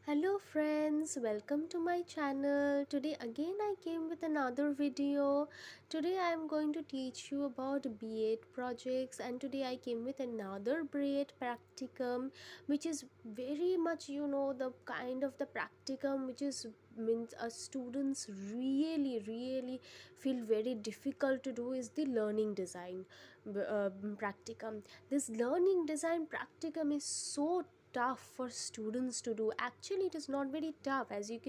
Hello friends, welcome to my channel. Today again I came with another video. Today I am going to teach you about B.ED projects, and today I came with another B.ED practicum, which is very much the kind of the practicum which is means students really feel very difficult to do is the learning design practicum. This learning design practicum is so tough for students to do. Actually it is not very tough, as you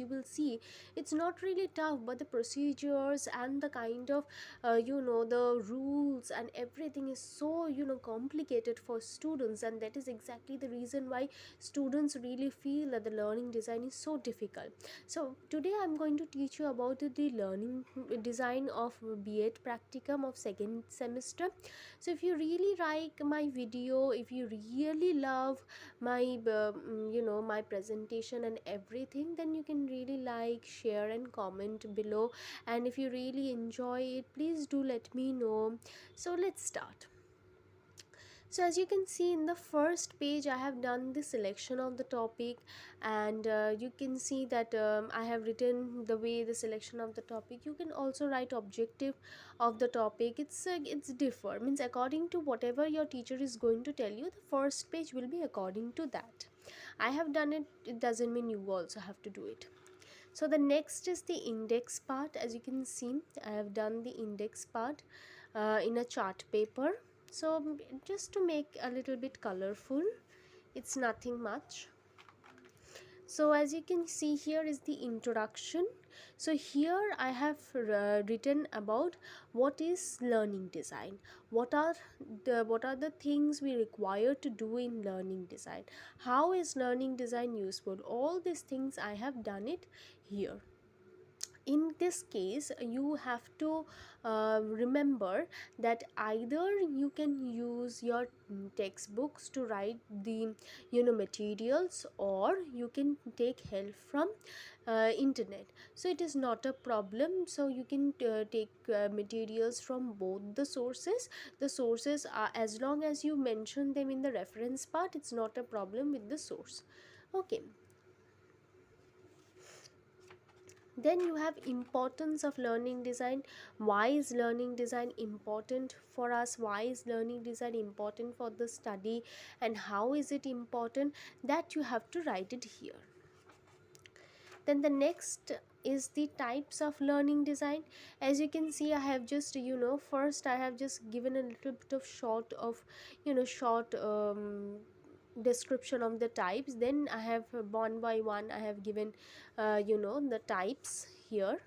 will see. It's not really tough, but the procedures and the kind of the rules and everything is so complicated for students, and that is exactly the reason why students really feel that the learning design is so difficult. So today I'm going to teach you about the learning design of B.ED practicum of second semester. So if you really like my video, if you really love my my presentation and everything, then you can really like, share and comment below. And if you really enjoy it, please do let me know. So let's start. So as you can see in the first page, I have done the selection of the topic, and you can see that I have written the way the selection of the topic. You can also write objective of the topic. It's differ, means according to whatever your teacher is going to tell you, the first page will be according to that. I have done it, it doesn't mean you also have to do it. So the next is the index part. As you can see, I have done the index part in a chart paper. So just to make a little bit colorful, it's nothing much. So as you can see, here is the introduction. So here I have written about what is learning design, what are the things we require to do in learning design, how is learning design useful. All these things I have done it here. In this case you have to remember that either you can use your textbooks to write the materials, or you can take help from internet. So it is not a problem. So you can take materials from both the sources. The sources are, as long as you mention them in the reference part, it's not a problem with the source. Okay. Then you have importance of learning design. Why is learning design important for us? Why is learning design important for the study, and how is it important? That you have to write it here. Then the next is the types of learning design. As you can see, I have just first I have just given a little bit of short description of the types. Then I have one by one I have given the types here.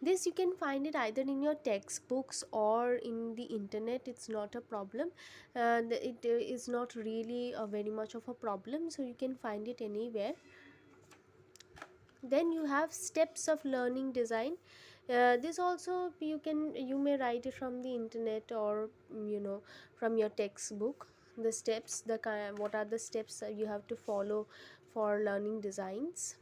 This you can find it either in your textbooks or in the internet. It's not a problem. It is not really very much of a problem, so you can find it anywhere. Then you have steps of learning design. This also you may write it from the internet, or from your textbook. The steps, what are the steps that you have to follow for learning designs.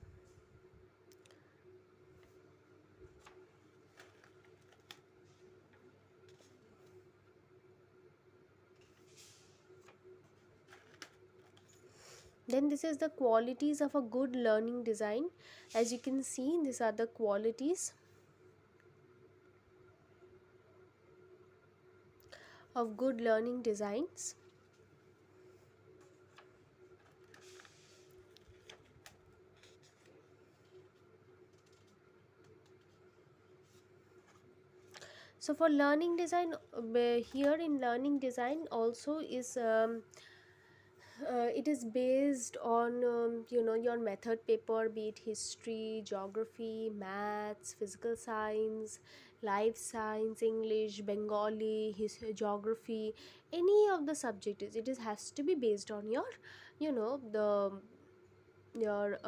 Then this is the qualities of a good learning design. As you can see, these are the qualities of good learning designs. So for learning design, here in learning design also is it is based on your method paper, be it history, geography, maths, physical science, life science, English, Bengali, geography, any of the subjects. It is has to be based on your the your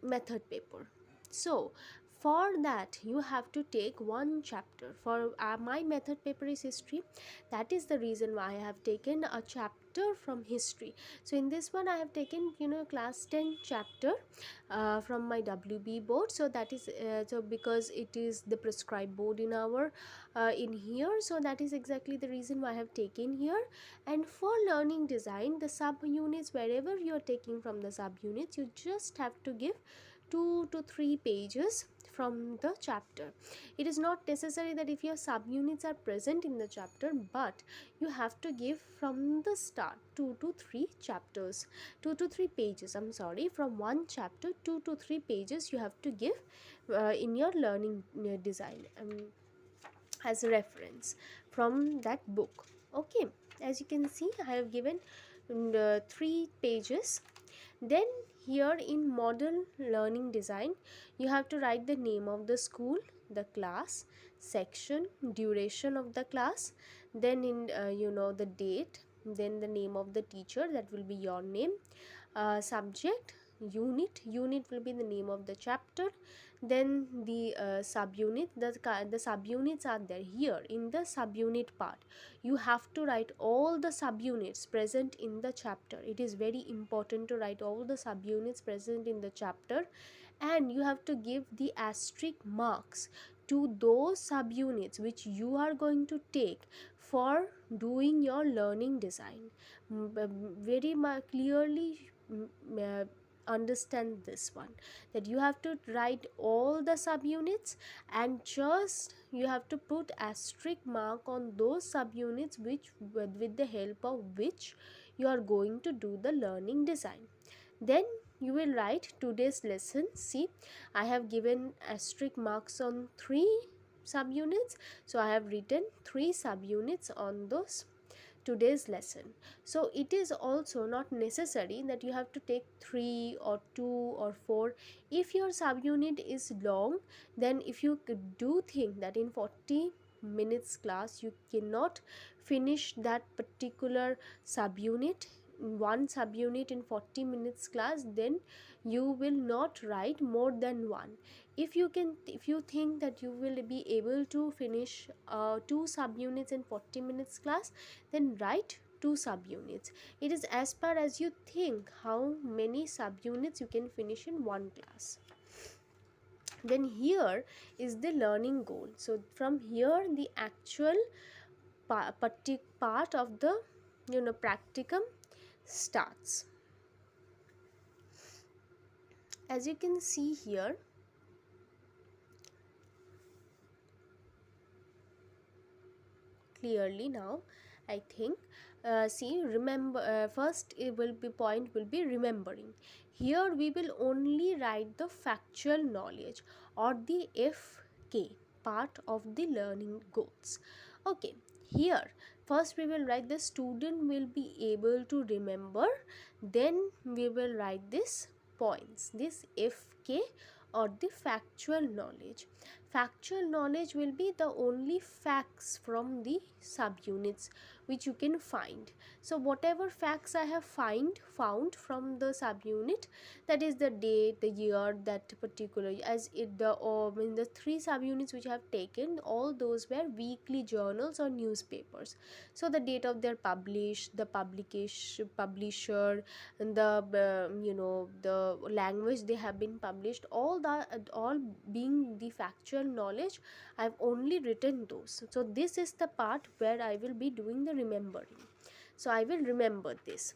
method paper. So For that you have to take one chapter. For my method paper is history, that is the reason why I have taken a chapter from history. So in this one I have taken, class 10 chapter from my WB board. So that is so because it is the prescribed board in our in here, so that is exactly the reason why I have taken here. And for learning design, the sub units, wherever you are taking from the sub units, you just have to give 2 to 3 pages from the chapter. It is not necessary that if your subunits are present in the chapter, but you have to give from the start 2 to 3 chapters, 2 to 3 pages, I'm sorry, from one chapter 2 to 3 pages you have to give in your learning design as a reference from that book. Okay, as you can see I have given 3 pages. Then here in model learning design, you have to write the name of the school, the class, section, duration of the class, then in the date, then the name of the teacher, that will be your name, subject, unit will be the name of the chapter, then the subunit, the subunits are there. Here in the subunit part you have to write all the subunits present in the chapter. It is very important to write all the subunits present in the chapter, and you have to give the asterisk marks to those subunits which you are going to take for doing your learning design. Very clearly understand this one, that you have to write all the subunits, and just you have to put asterisk mark on those subunits which with the help of which you are going to do the learning design. Then you will write today's lesson. See, I have given asterisk marks on 3 subunits, so I have written 3 subunits on those today's lesson. So it is also not necessary that you have to take 3 or 2 or 4. If your subunit is long, then if you do think that in 40 minutes class you cannot finish that particular subunit, one subunit in 40 minutes class, then you will not write more than one. If you think that you will be able to finish 2 subunits in 40 minutes class, then write 2 subunits. It is as per as you think how many subunits you can finish in one class. Then here is the learning goal. So from here the actual part of the practicum starts. As you can see here, clearly now, I think, see, remember, first it will be point will be remembering. Here we will only write the factual knowledge or the FK part of the learning goals. Okay, here first we will write the student will be able to remember, then we will write this points, this FK or the factual knowledge. Factual knowledge will be the only facts from the subunits which you can find. So whatever facts I have found from the subunit, that is the date, the year, that particular, as it the in the 3 subunits which I have taken, all those were weekly journals or newspapers. So the date of their the publisher, and the the language they have been published, all being the factual knowledge, I've only written those. So this is the part where I will be doing the remembering. So I will remember this.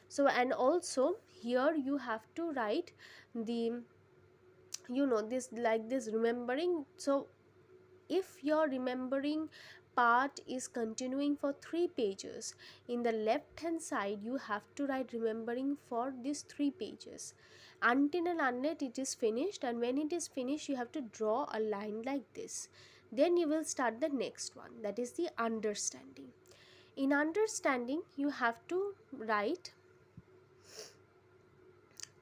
So, and also here you have to write the this, like this remembering. So if your remembering part is continuing for 3 pages, in the left hand side you have to write remembering for these 3 pages until and unless it is finished. And when it is finished, you have to draw a line like this. Then you will start the next one, that is the understanding. In understanding you have to write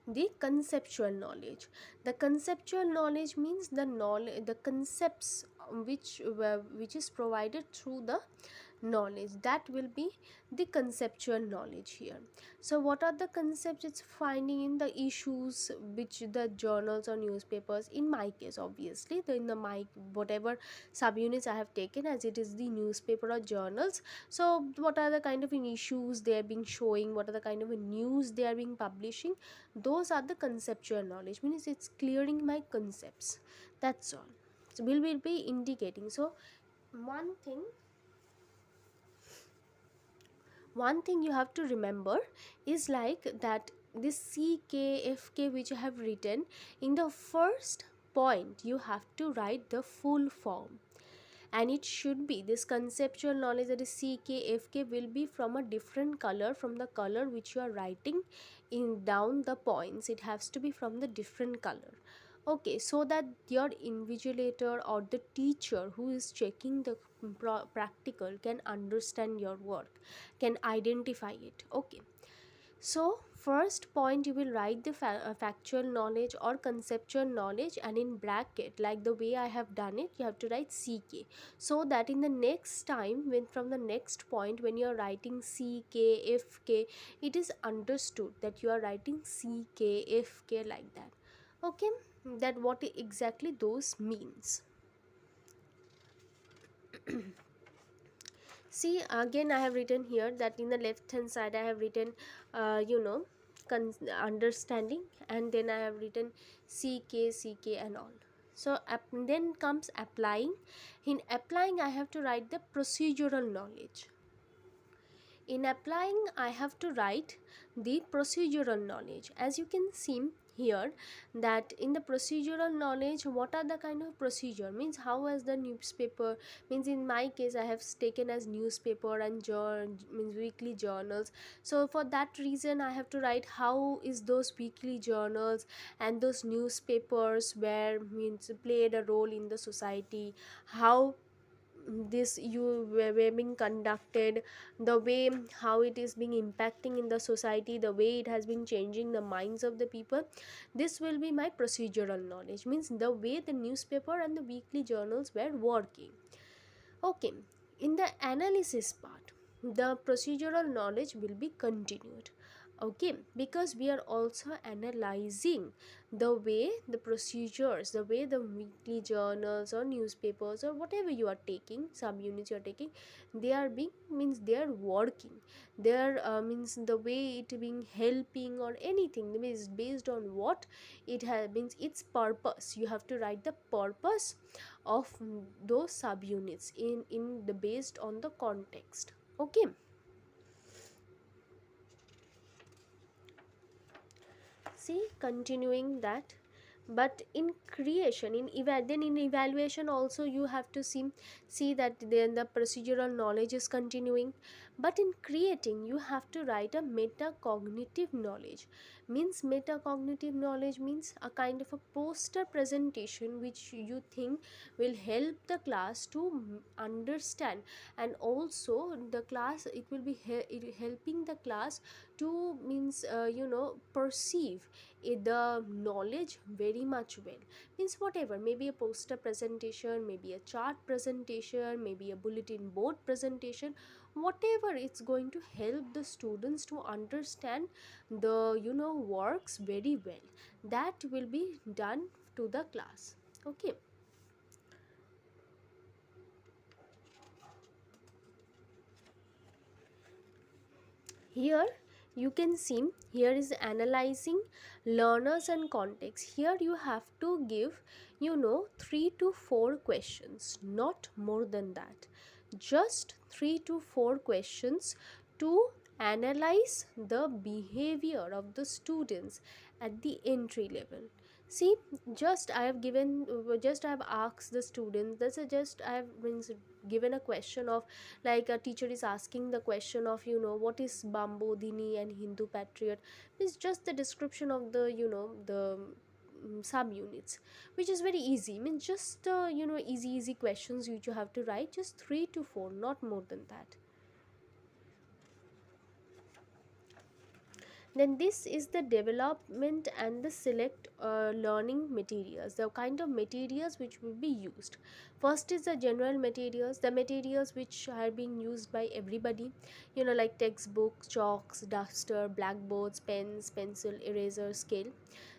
the conceptual knowledge. The conceptual knowledge means the knowledge, the concepts which is provided through the knowledge. That will be the conceptual knowledge here. So what are the concepts? It's finding in the issues which the journals or newspapers, in my case obviously in the my whatever subunits I have taken, as it is the newspaper or journals. So what are the kind of issues they are being showing, what are the kind of news they are being publishing, those are the conceptual knowledge, means it's clearing my concepts. That's all. So we will be indicating. So one thing one thing you have to remember is like that this CKFK which you have written, in the first point you have to write the full form, and it should be this conceptual knowledge, that is CKFK, will be from a different color from the color which you are writing in down the points. It has to be from the different color. Okay, so that your invigilator or the teacher who is checking the practical can understand your work, can identify it. Okay, so first point you will write the factual knowledge or conceptual knowledge, and in bracket, like the way I have done it, you have to write CK, so that in the next time, when from the next point when you are writing CKFK, it is understood that you are writing CKFK like that. Okay, that what exactly those means. See, again I have written here that in the left hand side I have written you know understanding, and then I have written CK and all. So then comes applying. In applying I have to write the procedural knowledge. In applying I have to write the procedural knowledge. As you can see here, that in the procedural knowledge, what are the kind of procedure, means how as the newspaper, means in my case I have taken as newspaper and means weekly journals. So for that reason I have to write how is those weekly journals and those newspapers where means played a role in the society, how this you were being conducted, the way how it is being impacting in the society, the way it has been changing the minds of the people. This will be my procedural knowledge, means the way the newspaper and the weekly journals were working. Okay, in the analysis part, the procedural knowledge will be continued. Okay, because we are also analyzing the way the procedures, the way the weekly journals or newspapers or whatever you are taking, subunits you are taking, they are being, means they are working. They are means the way it being helping or anything, means based on what it has, means its purpose. You have to write the purpose of those subunits in the based on the context. Okay, see, continuing that. But in creation, in then in evaluation also you have to see that then the procedural knowledge is continuing. But in creating you have to write a metacognitive knowledge. Means metacognitive knowledge means a kind of a poster presentation which you think will help the class to understand, and also the class, it will be helping the class to means perceive the knowledge very much well. Means whatever, maybe a poster presentation, maybe a chart presentation, maybe a bulletin board presentation, whatever, it's going to help the students to understand the works very well. That will be done to the class. Okay, here you can see, here is analyzing learners and context. Here you have to give 3 to 4 questions, not more than that. Just 3 to 4 questions to analyze the behavior of the students at the entry level. See, just I have given, just I have asked the students, that's a just I have means given a question of, like a teacher is asking the question of what is Bambodini and Hindu patriot. It's just the description of the the subunits, which is very easy. I mean, just easy questions which you have to write, just 3 to 4, not more than that. Then this is the development and the select learning materials, the kind of materials which will be used. First is the general materials, the materials which are being used by everybody, like textbooks, chalks, duster, blackboards, pens, pencil, eraser, scale.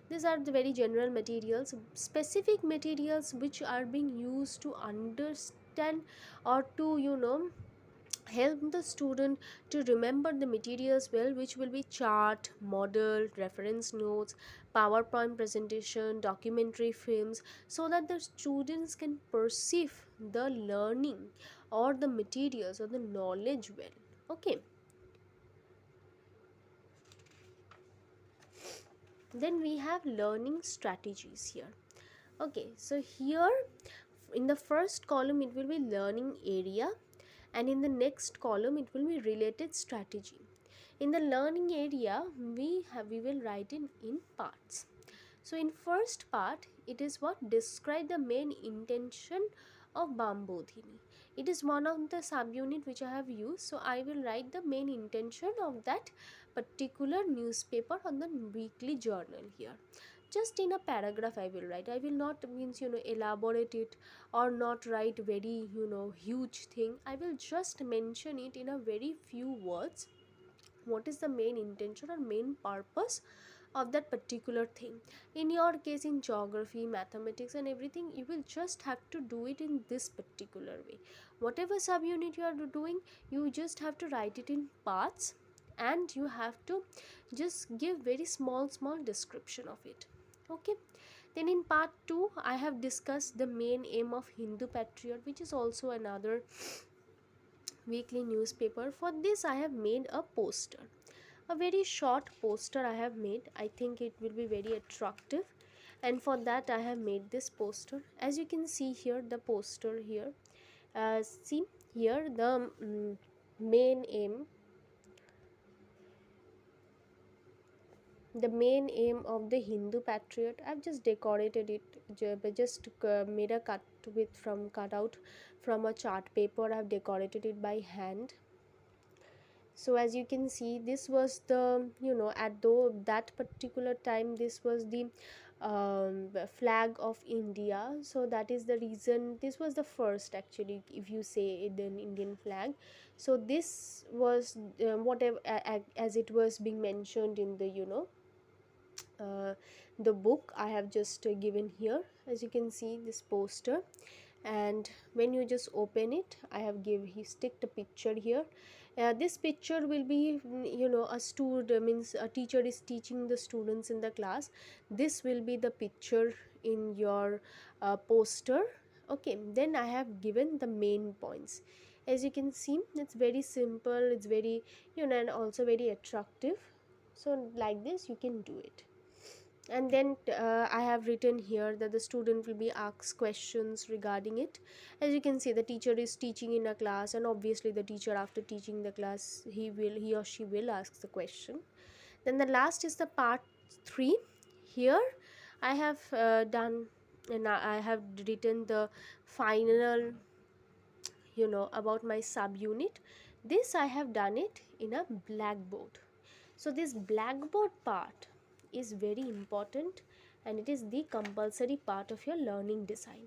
These are the very general materials. Specific materials which are being used to understand or to help the student to remember the materials well, which will be chart, model, reference notes, PowerPoint presentation, documentary films, so that the students can perceive the learning or the materials or the knowledge well. Okay, then we have learning strategies here. Okay, so here in the first column it will be learning area, and in the next column it will be related strategy. In the learning area we will write in parts. So in first part it is what describe the main intention of Bambodhini. It is one of the subunit which I have used, so I will write the main intention of that particular newspaper on the weekly journal here. Just in a paragraph I will write. I will not means elaborate it or not write very huge thing. I will just mention it in a very few words, what is the main intention or main purpose of that particular thing. In your case, in geography, mathematics and everything, you will just have to do it in this particular way. Whatever subunit you are doing, you just have to write it in parts, and you have to just give very small description of it. Okay, then in part 2 I have discussed the main aim of Hindu Patriot, which is also another weekly newspaper. For this I have made a poster, a very short poster I have made. I think it will be very attractive, and for that I have made this poster. As you can see here, the poster here, see here the main aim, the main aim of the Hindu Patriot. I've just decorated it, just made a cut out from a chart paper. I've decorated it by hand. So as you can see, this was the at though that particular time this was the flag of India. So that is the reason this was the first, actually, if you say the Indian flag. So this was whatever as it was being mentioned in the uh, the book I have just given here. As you can see, this poster, and when you just open it, I have he sticked a picture here. This picture will be a student, means a teacher is teaching the students in the class. This will be the picture in your poster. Okay, then I have given the main points. As you can see, it's very simple, it's very and also very attractive. So like this you can do it. And then I have written here that the student will be asked questions regarding it. As you can see, the teacher is teaching in a class, and obviously the teacher, after teaching the class, he or she will ask the question. Then the last is the part 3. Here I have done, and I have written the final about my subunit. This I have done it in a blackboard. So this blackboard part is very important, and it is the compulsory part of your learning design.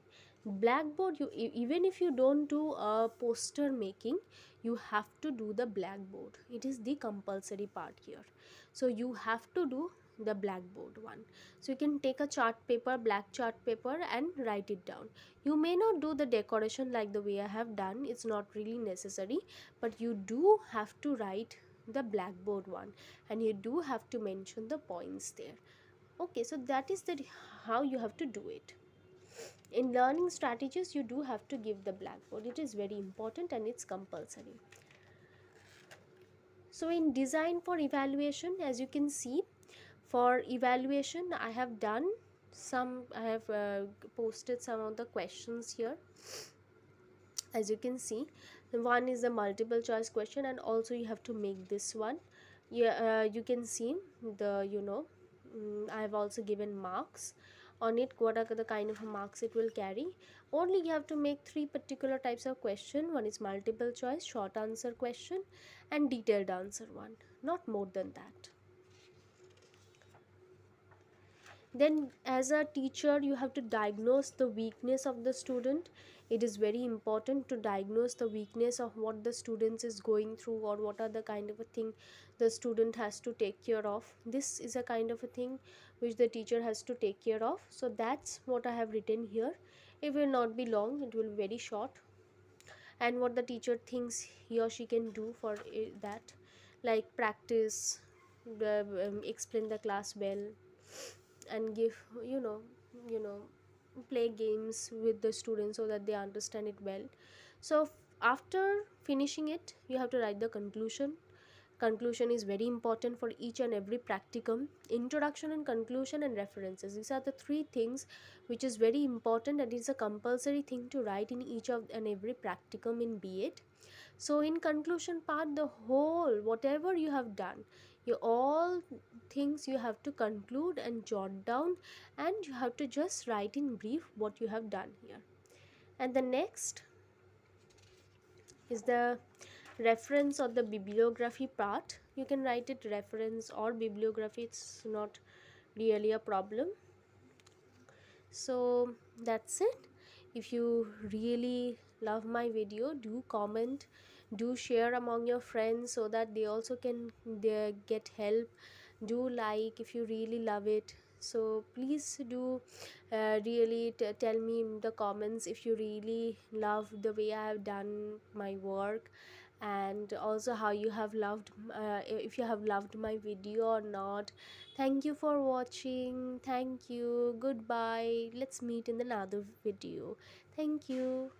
Blackboard, even if you don't do a poster making, you have to do the blackboard. It is the compulsory part here. So you have to do the blackboard one. So you can take a chart paper, black chart paper, and write it down. You may not do the decoration like the way I have done, it's not really necessary, but you do have to write the blackboard one, and you do have to mention the points there. Okay, so that is the how you have to do it. In learning strategies, you do have to give the blackboard. It is very important and it's compulsory. So in design for evaluation, as you can see, for evaluation I have done some, I have posted some of the questions here. As you can see, one is the multiple choice question, and also you have to make this one. Yeah, you can see the I have also given marks on it, what are the kind of marks it will carry. Only you have to make 3 particular types of question. One is multiple choice, short answer question, and detailed answer one, not more than that. Then as a teacher you have to diagnose the weakness of the student. It is very important to diagnose the weakness of what the students is going through, or what are the kind of a thing the student has to take care of. This is a kind of a thing which the teacher has to take care of. So that's what I have written here. It will not be long, it will be very short. And what the teacher thinks he or she can do for that, like practice, explain the class well, and give, you know play games with the students so that they understand it well. So after finishing it, you have to write the conclusion. Conclusion is very important for each and every practicum. Introduction and conclusion and references, these are the three things which is very important, and is a compulsory thing to write in each of and every practicum in B.ED. So in conclusion part, the whole whatever you have done, you all things you have to conclude and jot down, and you have to just write in brief what you have done here. And the next is the reference or the bibliography part. You can write it reference or bibliography, it's not really a problem. So that's it. If you really love my video, do comment, do share among your friends so that they also can get help. Do like if you really love it. So please do really tell me in the comments if you really love the way I have done my work, and also how you have loved, if you have loved my video or not. Thank you for watching. Thank you. Goodbye. Let's meet in another video. Thank you.